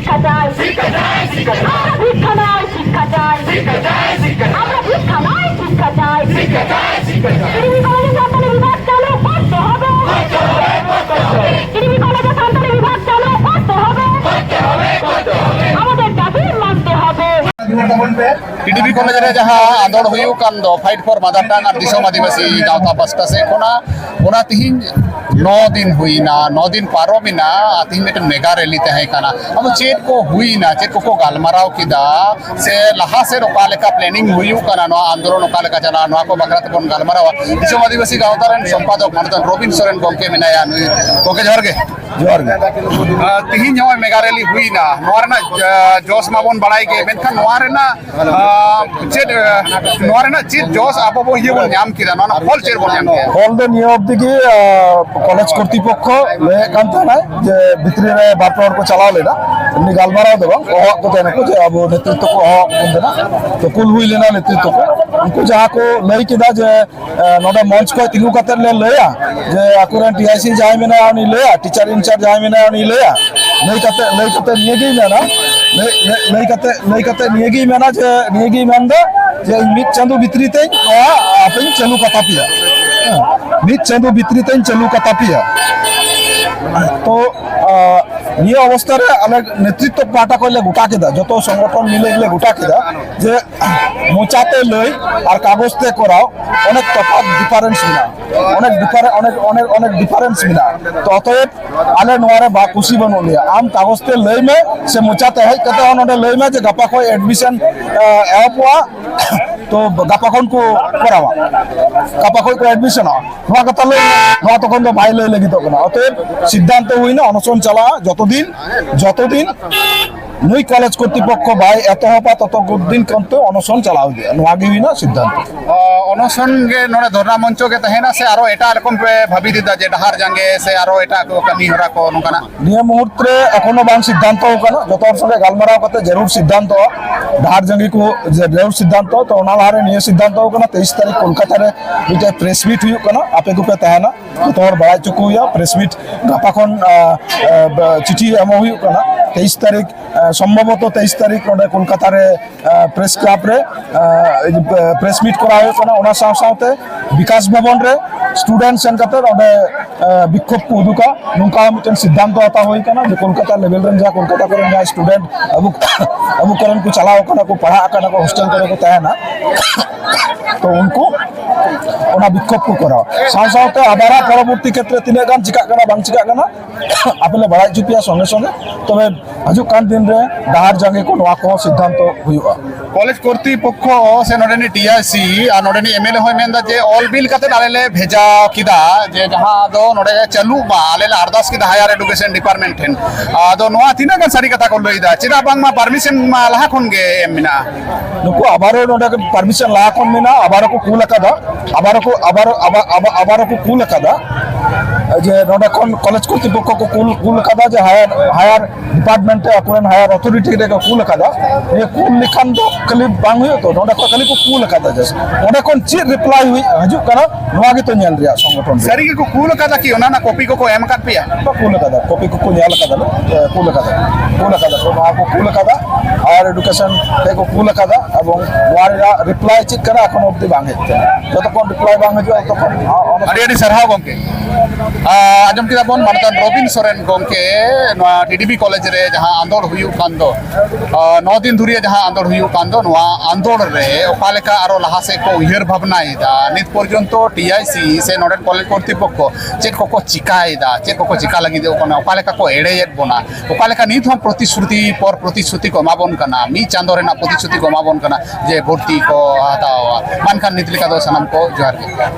শিক্ষা চাই, আমরা ভিক্ষা নয় শিক্ষা চাই, আমরা ভিক্ষা নয় শিক্ষা চাই। ডিগ্রি কলেজে সন্তানের বিভাগ চালু করতে হবে, ডিগ্রি কলেজে সন্তানের বিভাগ চালু করতে হবে, আমাদের দাবি মানতে হবে। टीडीपी कॉलेज रे जहाँ आंदोलन हुई कान दो फाइट फॉर मदर टंग और दिसोम आदिवासी गावता पास्टा से कोना तिहिन 9 दिन हुई ना 9 दिन पारोमिना तिहिन मिटन मेगा रैली तहे काना अब चेत को हुई ना चेत को गालमाराव किदा से लहा से ओका लेका प्लानिंग हुई काना नो आंदोलन ओका लेका चला नो को बकरात बन गालमाराव दिसोम आदिवासी गावता रन संपादक मानतन रोबिन सोरेन गोंके मिनाया गोंके जोहर गे तिहिन जो मेगा रैली हुई ना नोरना जोश माबन बड़ाई के मेनखान नोरना चेत नोरना चेत जोश आबो बो ये बन नाम किदा ना फल चेर बन नाम के फल दे नियम दिगे कॉलेज कर्तृपक्ष ले कांता ना जे भितरी रे बापड़ को चलाव लेना एमनी गालमाराव दे बांग अहक को देना को जे अब नेतृत्व को अहक बन देना तो कुल हुई लेना नेतृत्व को उनको जहां को लई किदा जे नोडे मंच को तिगु कतर ले लया जे आकुरन टीआईसी जाय मेना आनी लया टीचर इंचार्ज जाय मेना आनी लया लई कते नियगी मेना लई कते नियगी मेना जे नियगी मेंदा जे मिट चंदू भितरी ते आपन चलू कता पिया मिट चंदू भितरी ते चलू कता पिया तो निये अवस्था रे अलग नेतृत्व पाटा को ले गुटा केदा जतो संगठन मिले ले गुटा केदा जे मोचाते लई और कागजते कराओ अनेक तफात डिफारेंस मिला अनेक डिफारेंस मिला तो अतएव आले नोरे बा खुशी बनो लिया आम कागजते लई में से मोचाते है कते ओनडे लई में जे गपा को एडमिशन एपवा तो गपा कोन को करावा गपा को एडमिशन नोआ कता लई नोआ तखन तो भाई लई लगी तो ना अतएव सिद्धांत हुई ना अनशन चला যতদিন নই কলেজ কর্তৃপক্ষ ভাই এতহপা ততদিন কিন্তু অনশন চালাও দিয়ে নোয়াগি না সিদ্ধান্ত অনশন গে নড়ে ধর্ণা মঞ্চ গে তহেনা সে আরো এটা রকম ভাবি দিদা যে ডাহার জাঙ্গে সে আরো এটা কো কামি হরা কো নকানা নিয়ে মুহূর্তে এখনো বাং সিদ্ধান্ত কানা যত সঙ্গে গালমারাও করতে জরুর সিদ্ধান্ত ডাহার জাঙ্গি কো জরুর সিদ্ধান্ত তো ওনা লারে নিয়ে সিদ্ধান্ত কানা 23 তারিখ কলকাতা রে দুইটা প্রেস মিট হুই কানা আপে গুপে তহেনা তোর বাড়াই চকু হুইয়া প্রেস মিট গাপাখন চিঠি এমো হুই কানা 23 তারিখ সম্ভবত 23 তারিখ নডে কলকাতা রে প্রেস ক্লাব রে প্রেস মিট করা হয় কানা ওনা সাথে বিকাশ ভবন রে স্টুডেন্ট সেনকাতে নডে বিক্ষোভ को उदुका नुका मिटन सिद्धांत आता होई काना जे कोलकाता लेवल रे जा कोलकाता करे जा स्टूडेंट अबु करन को चलाओ काना को पढ़ा काना को हॉस्टल करे को तहना तो उनको ओना विक्षोभ को करा साथ आबारा परवर्ती क्षेत्र तिने गान चिका काना बांग चिका काना आपले बड़ा चुपिया संगे संगे तबे हजु कान दिन रे डाहार जांगे को नोआ को सिद्धांत हुआ कॉलेज कर्तृपक्ष से नोडेनी टीआईसी आ नोडेनी एमएलए होय मेंदा जे ऑल बिल कते आलेले भेजा किदा जे जहां दो नोडे चालू बा आलेले अरदास किदा हायर एजुकेशन डिपार्टमेंट ठेन आदो नोआ तिना गन सारी कथा को लइदा चिदा बांग मा परमिशन मा लहा खन गे एमिना नुको आबारो नोडे परमिशन लहा खन मिना आबारो को कूल कदा आबारो को कूल कदा जे नोडे कोन कॉलेज कर्तृपक्ष को कूल कदा जे हायर डिपार्टमेंट अकुरन हायर अथॉरिटी रे को कूल कदा ये कूल लिखन तो खाली बांग हुई तो नोडे को खाली को कूल कदा जस नोडे कोन ची रिप्लाई हुई हजु कना नोआ गे तो नेल रिया संगठन सरी को कूल कदा की ओना ना कॉपी को एम कत पिया कूल कदा कॉपी को नेल कदा कूल कदा तो नोआ को कूल कदा हायर एजुकेशन को कूल कदा एवं नोआ रिप्लाई चिक करा এখন অবধি বাং হেতে যতক্ষণ রিপ্লাই বাং হইবে ততক্ষণ আড়ি সারহাও গমকে आजम किदा बन मानतन रोबिन सोरेन गोंके टीडीपी कॉलेज रे जहां आंदोलन हुयु कांदो 9 दिन धुरिया जहां आंदोलन हुयु कांदो नोआ आंदोलन रे ओकालेका आरो लाहा से को उयहर भावना इदा नित पर्यंतो टीआईसी से नोडेन कॉलेज कर्तृपक्ष चेक को चिकाइदा चेक को चिका लगी दे ओकालेका को एड़ेयत बना ओकालेका नित हम प्रतिश्रुति को माबन कना मी चांदो रेना प्रतिश्रुति को माबन कना जे भर्ती को हतावा मानखान नित लिका दो सनम को जोहार के।